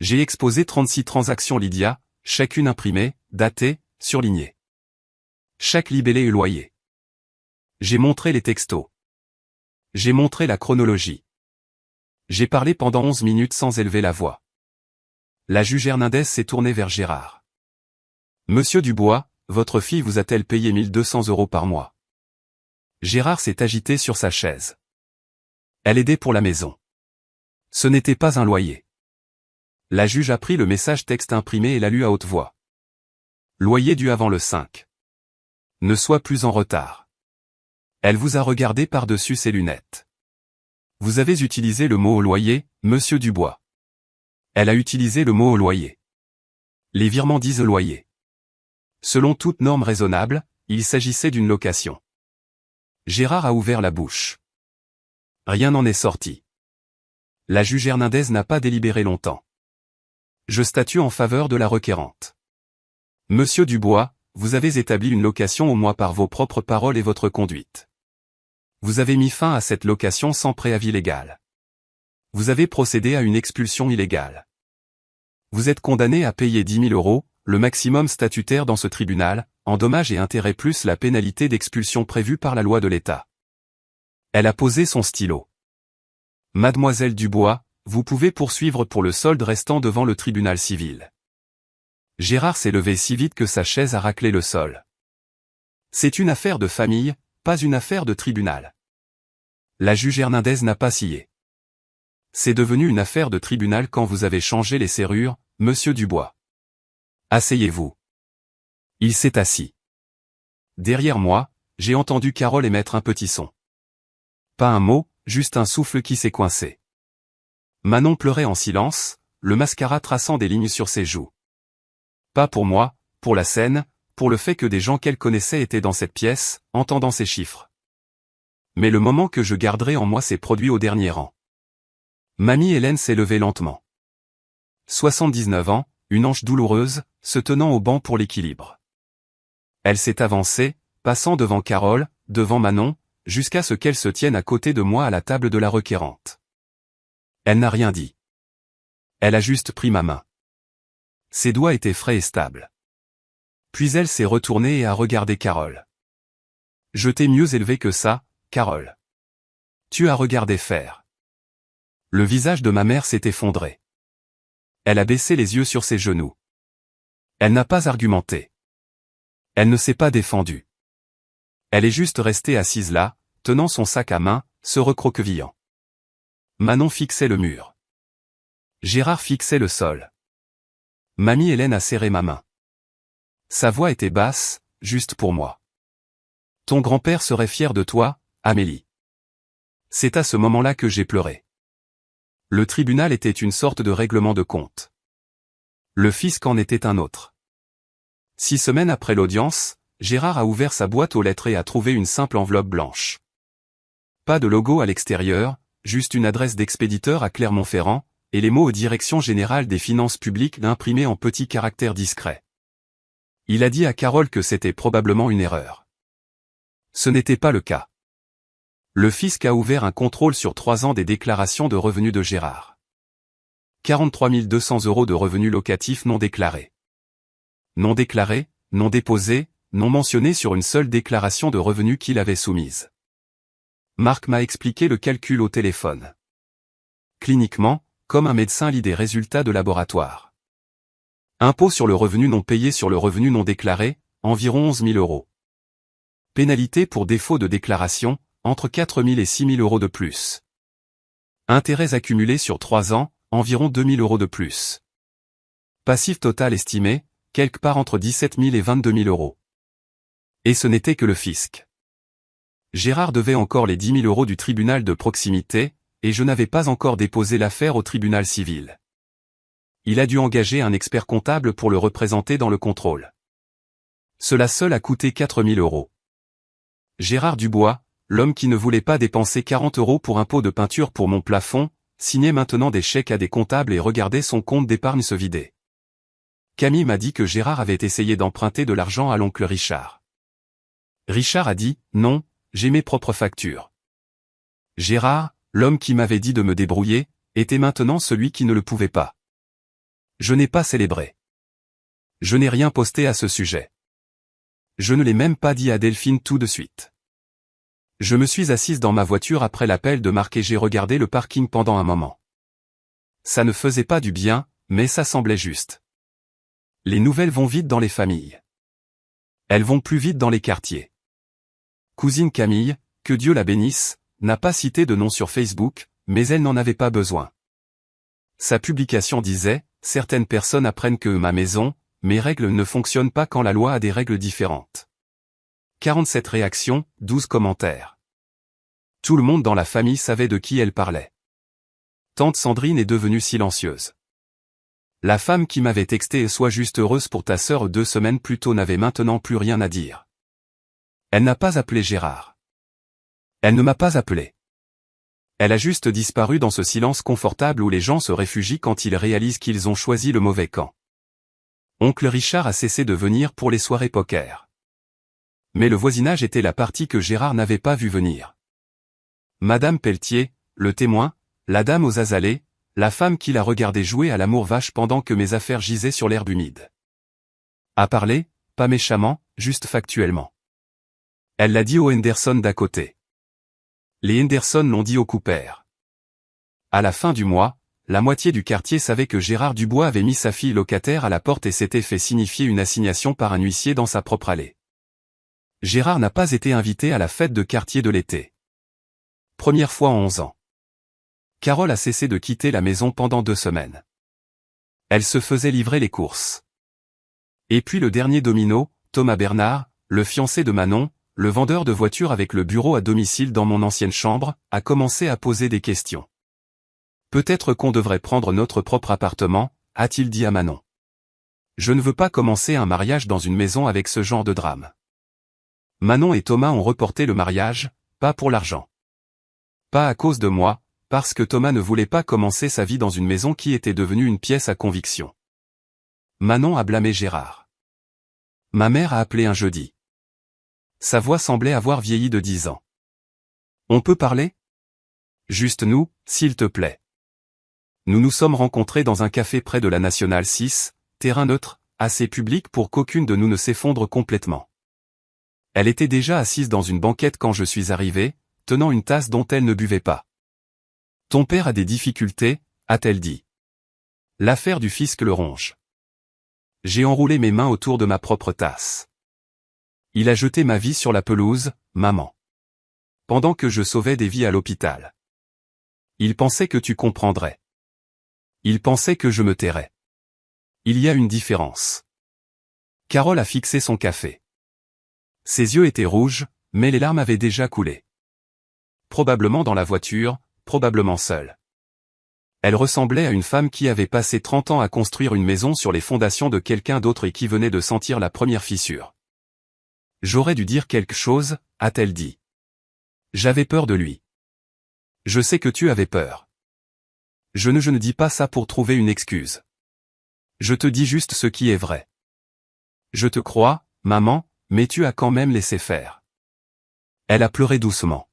J'ai exposé 36 transactions Lydia, chacune imprimée, datée, surlignée. Chaque libellé et loyer. J'ai montré les textos. J'ai montré la chronologie. J'ai parlé pendant 11 minutes sans élever la voix. La juge Hernandez s'est tournée vers Gérard. Monsieur Dubois, votre fille vous a-t-elle payé 1 200 € par mois? Gérard s'est agité sur sa chaise. Elle aidait pour la maison. Ce n'était pas un loyer. La juge a pris le message texte imprimé et l'a lu à haute voix. Loyer dû avant le 5. Ne sois plus en retard. Elle vous a regardé par-dessus ses lunettes. Vous avez utilisé le mot au loyer, monsieur Dubois. Elle a utilisé le mot au loyer. Les virements disent loyer. Selon toute norme raisonnable, il s'agissait d'une location. Gérard a ouvert la bouche. Rien n'en est sorti. La juge Hernandez n'a pas délibéré longtemps. Je statue en faveur de la requérante. Monsieur Dubois, vous avez établi une location au mois par vos propres paroles et votre conduite. Vous avez mis fin à cette location sans préavis légal. Vous avez procédé à une expulsion illégale. Vous êtes condamné à payer 10 000 €, le maximum statutaire dans ce tribunal, en dommages et intérêts plus la pénalité d'expulsion prévue par la loi de l'État. Elle a posé son stylo. Mademoiselle Dubois, vous pouvez poursuivre pour le solde restant devant le tribunal civil. Gérard s'est levé si vite que sa chaise a raclé le sol. C'est une affaire de famille, pas une affaire de tribunal. La juge Hernandez n'a pas scié. C'est devenu une affaire de tribunal quand vous avez changé les serrures, monsieur Dubois. Asseyez-vous. Il s'est assis. Derrière moi, j'ai entendu Carole émettre un petit son. Pas un mot, juste un souffle qui s'est coincé. Manon pleurait en silence, le mascara traçant des lignes sur ses joues. Pas pour moi, pour la scène, pour le fait que des gens qu'elle connaissait étaient dans cette pièce, entendant ces chiffres. Mais le moment que je garderai en moi s'est produit au dernier rang. Mamie Hélène s'est levée lentement. 79 ans, une hanche douloureuse, se tenant au banc pour l'équilibre. Elle s'est avancée, passant devant Carole, devant Manon, jusqu'à ce qu'elle se tienne à côté de moi à la table de la requérante. Elle n'a rien dit. Elle a juste pris ma main. Ses doigts étaient frais et stables. Puis elle s'est retournée et a regardé Carole. Je t'ai mieux élevé que ça, Carole. Tu as regardé faire. Le visage de ma mère s'est effondré. Elle a baissé les yeux sur ses genoux. Elle n'a pas argumenté. Elle ne s'est pas défendue. Elle est juste restée assise là, tenant son sac à main, se recroquevillant. Manon fixait le mur. Gérard fixait le sol. Mamie Hélène a serré ma main. Sa voix était basse, juste pour moi. Ton grand-père serait fier de toi, Amélie. C'est à ce moment-là que j'ai pleuré. Le tribunal était une sorte de règlement de compte. Le fisc en était un autre. 6 semaines après l'audience, Gérard a ouvert sa boîte aux lettres et a trouvé une simple enveloppe blanche. Pas de logo à l'extérieur, juste une adresse d'expéditeur à Clermont-Ferrand, et les mots « Direction générale des finances publiques » imprimés en petits caractères discrets. Il a dit à Carole que c'était probablement une erreur. Ce n'était pas le cas. Le fisc a ouvert un contrôle sur 3 ans des déclarations de revenus de Gérard. 43 200 € de revenus locatifs non déclarés. Non déclarés, non déposés, non mentionnés sur une seule déclaration de revenus qu'il avait soumise. Marc m'a expliqué le calcul au téléphone. Cliniquement, comme un médecin lit des résultats de laboratoire. Impôt sur le revenu non payé sur le revenu non déclaré, environ 11 000 €. Pénalité pour défaut de déclaration, entre 4 000 et 6 000 € de plus. Intérêts accumulés sur 3 ans, environ 2 000 € de plus. Passif total estimé, quelque part entre 17 000 et 22 000 €. Et ce n'était que le fisc. Gérard devait encore les 10 000 € du tribunal de proximité, et je n'avais pas encore déposé l'affaire au tribunal civil. Il a dû engager un expert comptable pour le représenter dans le contrôle. Cela seul a coûté 4 000 €. Gérard Dubois, l'homme qui ne voulait pas dépenser 40 € pour un pot de peinture pour mon plafond, signait maintenant des chèques à des comptables et regardait son compte d'épargne se vider. Camille m'a dit que Gérard avait essayé d'emprunter de l'argent à l'oncle Richard. Richard a dit « Non, j'ai mes propres factures ». Gérard, l'homme qui m'avait dit de me débrouiller, était maintenant celui qui ne le pouvait pas. Je n'ai pas célébré. Je n'ai rien posté à ce sujet. Je ne l'ai même pas dit à Delphine tout de suite. Je me suis assise dans ma voiture après l'appel de Marc et j'ai regardé le parking pendant un moment. Ça ne faisait pas du bien, mais ça semblait juste. Les nouvelles vont vite dans les familles. Elles vont plus vite dans les quartiers. Cousine Camille, que Dieu la bénisse, n'a pas cité de nom sur Facebook, mais elle n'en avait pas besoin. Sa publication disait « Certaines personnes apprennent que ma maison, mes règles ne fonctionnent pas quand la loi a des règles différentes. » 47 réactions, 12 commentaires. Tout le monde dans la famille savait de qui elle parlait. Tante Sandrine est devenue silencieuse. La femme qui m'avait texté « Sois juste heureuse pour ta sœur » 2 semaines plus tôt n'avait maintenant plus rien à dire. Elle n'a pas appelé Gérard. Elle ne m'a pas appelé. Elle a juste disparu dans ce silence confortable où les gens se réfugient quand ils réalisent qu'ils ont choisi le mauvais camp. Oncle Richard a cessé de venir pour les soirées poker. Mais le voisinage était la partie que Gérard n'avait pas vu venir. Madame Pelletier, le témoin, la dame aux azalées, la femme qui l'a regardé jouer à l'amour vache pendant que mes affaires gisaient sur l'herbe humide. A parlé, pas méchamment, juste factuellement. Elle l'a dit aux Henderson d'à côté. Les Henderson l'ont dit au Cooper. À la fin du mois, la moitié du quartier savait que Gérard Dubois avait mis sa fille locataire à la porte et s'était fait signifier une assignation par un huissier dans sa propre allée. Gérard n'a pas été invité à la fête de quartier de l'été. Première fois en 11 ans. Carole a cessé de quitter la maison pendant 2 semaines. Elle se faisait livrer les courses. Et puis le dernier domino, Thomas Bernard, le fiancé de Manon, le vendeur de voitures avec le bureau à domicile dans mon ancienne chambre, a commencé à poser des questions. Peut-être qu'on devrait prendre notre propre appartement, a-t-il dit à Manon. Je ne veux pas commencer un mariage dans une maison avec ce genre de drame. Manon et Thomas ont reporté le mariage, pas pour l'argent. Pas à cause de moi, parce que Thomas ne voulait pas commencer sa vie dans une maison qui était devenue une pièce à conviction. Manon a blâmé Gérard. Ma mère a appelé un jeudi. Sa voix semblait avoir vieilli de 10 ans. On peut parler ? Juste nous, s'il te plaît. Nous nous sommes rencontrés dans un café près de la Nationale 6, terrain neutre, assez public pour qu'aucune de nous ne s'effondre complètement. Elle était déjà assise dans une banquette quand je suis arrivé, tenant une tasse dont elle ne buvait pas. « Ton père a des difficultés », a-t-elle dit. L'affaire du fisc le ronge. J'ai enroulé mes mains autour de ma propre tasse. Il a jeté ma vie sur la pelouse, maman. Pendant que je sauvais des vies à l'hôpital. Il pensait que tu comprendrais. Il pensait que je me tairais. Il y a une différence. Carole a fixé son café. Ses yeux étaient rouges, mais les larmes avaient déjà coulé. Probablement dans la voiture, probablement seule. Elle ressemblait à une femme qui avait passé 30 ans à construire une maison sur les fondations de quelqu'un d'autre et qui venait de sentir la première fissure. J'aurais dû dire quelque chose, a-t-elle dit. J'avais peur de lui. Je sais que tu avais peur. Je ne dis pas ça pour trouver une excuse. Je te dis juste ce qui est vrai. Je te crois, maman, mais tu as quand même laissé faire. Elle a pleuré doucement.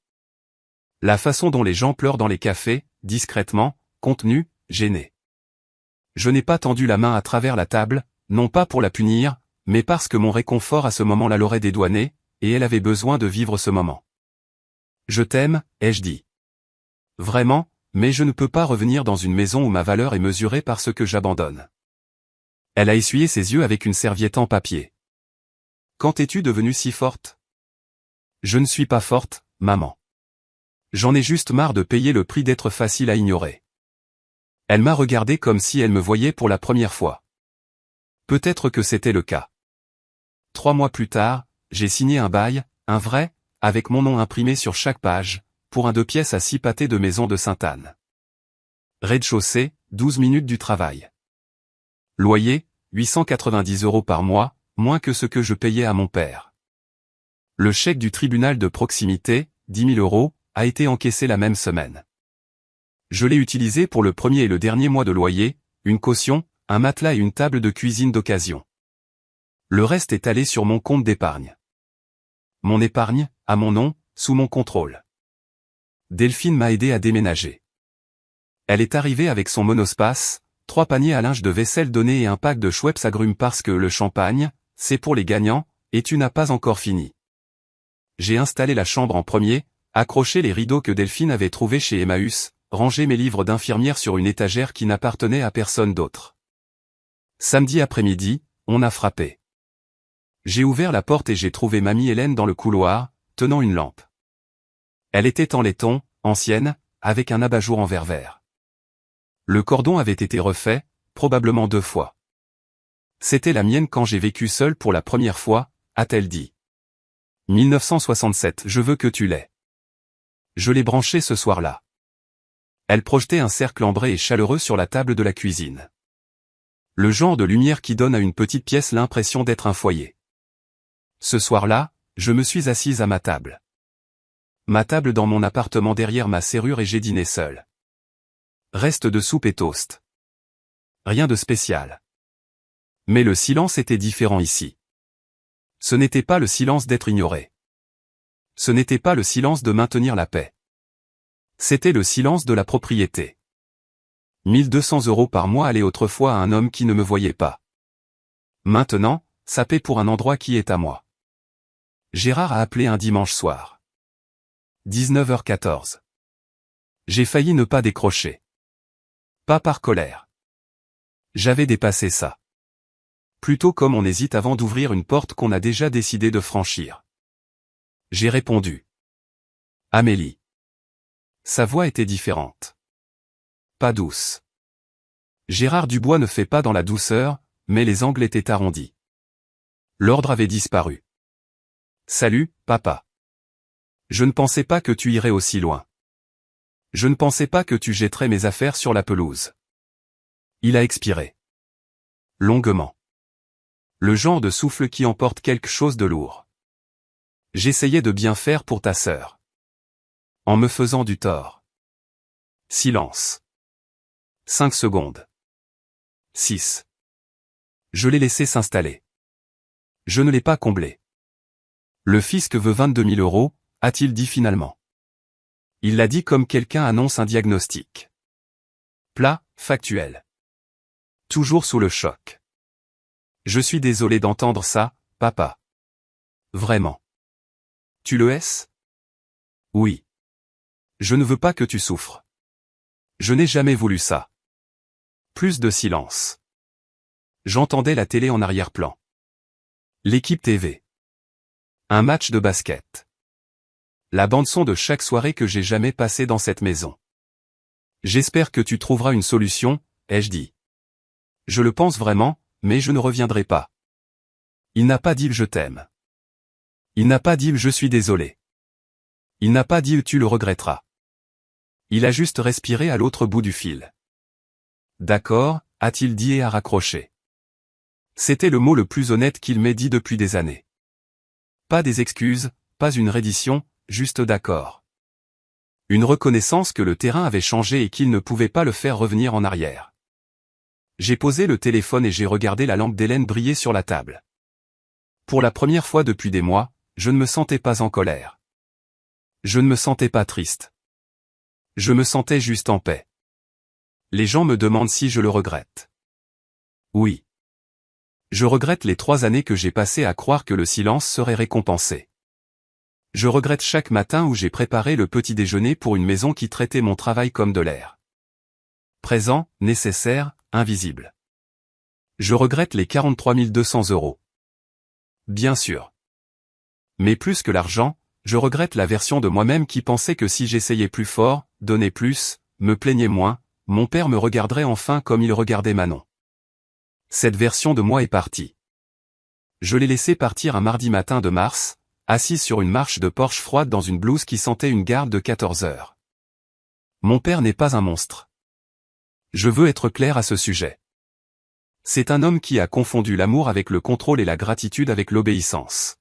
La façon dont les gens pleurent dans les cafés, discrètement, contenu, gêné. Je n'ai pas tendu la main à travers la table, non pas pour la punir, mais parce que mon réconfort à ce moment-là l'aurait dédouanée, et elle avait besoin de vivre ce moment. Je t'aime, ai-je dit. Vraiment, mais je ne peux pas revenir dans une maison où ma valeur est mesurée par ce que j'abandonne. Elle a essuyé ses yeux avec une serviette en papier. Quand es-tu devenue si forte? Je ne suis pas forte, maman. J'en ai juste marre de payer le prix d'être facile à ignorer. Elle m'a regardé comme si elle me voyait pour la première fois. Peut-être que c'était le cas. 3 mois plus tard, j'ai signé un bail, un vrai, avec mon nom imprimé sur chaque page, pour un 2 pièces à 6 pâtés de maison de Sainte-Anne. Rez-de-chaussée, 12 minutes du travail. Loyer, 890 € par mois, moins que ce que je payais à mon père. Le chèque du tribunal de proximité, 10 000 €, a été encaissé la même semaine. Je l'ai utilisé pour le premier et le dernier mois de loyer, une caution, un matelas et une table de cuisine d'occasion. Le reste est allé sur mon compte d'épargne. Mon épargne, à mon nom, sous mon contrôle. Delphine m'a aidé à déménager. Elle est arrivée avec son monospace, 3 paniers à linge de vaisselle donnés et un pack de Schweppes agrumes parce que le champagne, c'est pour les gagnants, et tu n'as pas encore fini. J'ai installé la chambre en premier, accroché les rideaux que Delphine avait trouvés chez Emmaüs, rangé mes livres d'infirmière sur une étagère qui n'appartenait à personne d'autre. Samedi après-midi, on a frappé. J'ai ouvert la porte et j'ai trouvé mamie Hélène dans le couloir, tenant une lampe. Elle était en laiton, ancienne, avec un abat-jour en verre vert. Le cordon avait été refait, probablement 2 fois. C'était la mienne quand j'ai vécu seule pour la première fois, a-t-elle dit. 1967, je veux que tu l'aies. Je l'ai branché ce soir-là. Elle projetait un cercle ambré et chaleureux sur la table de la cuisine. Le genre de lumière qui donne à une petite pièce l'impression d'être un foyer. Ce soir-là, je me suis assise à ma table. Ma table dans mon appartement derrière ma serrure et j'ai dîné seul. Reste de soupe et toast. Rien de spécial. Mais le silence était différent ici. Ce n'était pas le silence d'être ignoré. Ce n'était pas le silence de maintenir la paix. C'était le silence de la propriété. 1200 € par mois allaient autrefois à un homme qui ne me voyait pas. Maintenant, ça paie pour un endroit qui est à moi. Gérard a appelé un dimanche soir. 19h14. J'ai failli ne pas décrocher. Pas par colère. J'avais dépassé ça. Plutôt comme on hésite avant d'ouvrir une porte qu'on a déjà décidé de franchir. J'ai répondu. Amélie. Sa voix était différente. Pas douce. Gérard Dubois ne fait pas dans la douceur, mais les angles étaient arrondis. L'ordre avait disparu. Salut, papa. Je ne pensais pas que tu irais aussi loin. Je ne pensais pas que tu jetterais mes affaires sur la pelouse. Il a expiré. Longuement. Le genre de souffle qui emporte quelque chose de lourd. J'essayais de bien faire pour ta sœur. En me faisant du tort. Silence. 5 secondes. 6. Je l'ai laissé s'installer. Je ne l'ai pas comblé. Le fisc veut 22 000 €, a-t-il dit finalement. Il l'a dit comme quelqu'un annonce un diagnostic. Plat, factuel. Toujours sous le choc. Je suis désolé d'entendre ça, papa. Vraiment. Tu le es? Oui. Je ne veux pas que tu souffres. Je n'ai jamais voulu ça. Plus de silence. J'entendais la télé en arrière-plan. L'équipe TV. Un match de basket. La bande-son de chaque soirée que j'ai jamais passée dans cette maison. J'espère que tu trouveras une solution, ai-je dit. Je le pense vraiment, mais je ne reviendrai pas. Il n'a pas dit je t'aime. Il n'a pas dit je suis désolé. Il n'a pas dit tu le regretteras. Il a juste respiré à l'autre bout du fil. D'accord, a-t-il dit et a raccroché. C'était le mot le plus honnête qu'il m'ait dit depuis des années. Pas des excuses, pas une reddition, juste d'accord. Une reconnaissance que le terrain avait changé et qu'il ne pouvait pas le faire revenir en arrière. J'ai posé le téléphone et j'ai regardé la lampe d'Hélène briller sur la table. Pour la première fois depuis des mois, je ne me sentais pas en colère. Je ne me sentais pas triste. Je me sentais juste en paix. Les gens me demandent si je le regrette. Oui. Je regrette les 3 années que j'ai passées à croire que le silence serait récompensé. Je regrette chaque matin où j'ai préparé le petit déjeuner pour une maison qui traitait mon travail comme de l'air. Présent, nécessaire, invisible. Je regrette les 43 200 €. Bien sûr. Mais plus que l'argent, je regrette la version de moi-même qui pensait que si j'essayais plus fort, donnais plus, me plaignais moins, mon père me regarderait enfin comme il regardait Manon. Cette version de moi est partie. Je l'ai laissée partir un mardi matin de mars, assise sur une marche de Porsche froide dans une blouse qui sentait une garde de 14 heures. Mon père n'est pas un monstre. Je veux être clair à ce sujet. C'est un homme qui a confondu l'amour avec le contrôle et la gratitude avec l'obéissance.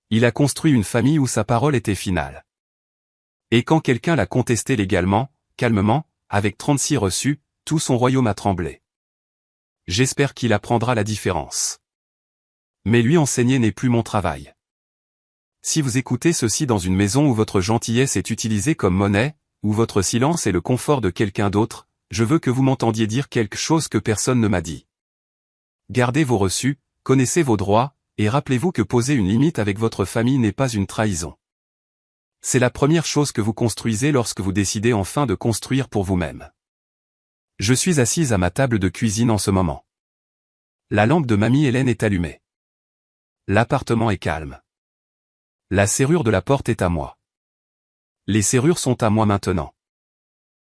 Il a construit une famille où sa parole était finale. Et quand quelqu'un l'a contesté légalement, calmement, avec 36 reçus, tout son royaume a tremblé. J'espère qu'il apprendra la différence. Mais lui enseigner n'est plus mon travail. Si vous écoutez ceci dans une maison où votre gentillesse est utilisée comme monnaie, où votre silence est le confort de quelqu'un d'autre, je veux que vous m'entendiez dire quelque chose que personne ne m'a dit. Gardez vos reçus, connaissez vos droits, et rappelez-vous que poser une limite avec votre famille n'est pas une trahison. C'est la première chose que vous construisez lorsque vous décidez enfin de construire pour vous-même. Je suis assise à ma table de cuisine en ce moment. La lampe de mamie Hélène est allumée. L'appartement est calme. La serrure de la porte est à moi. Les serrures sont à moi maintenant.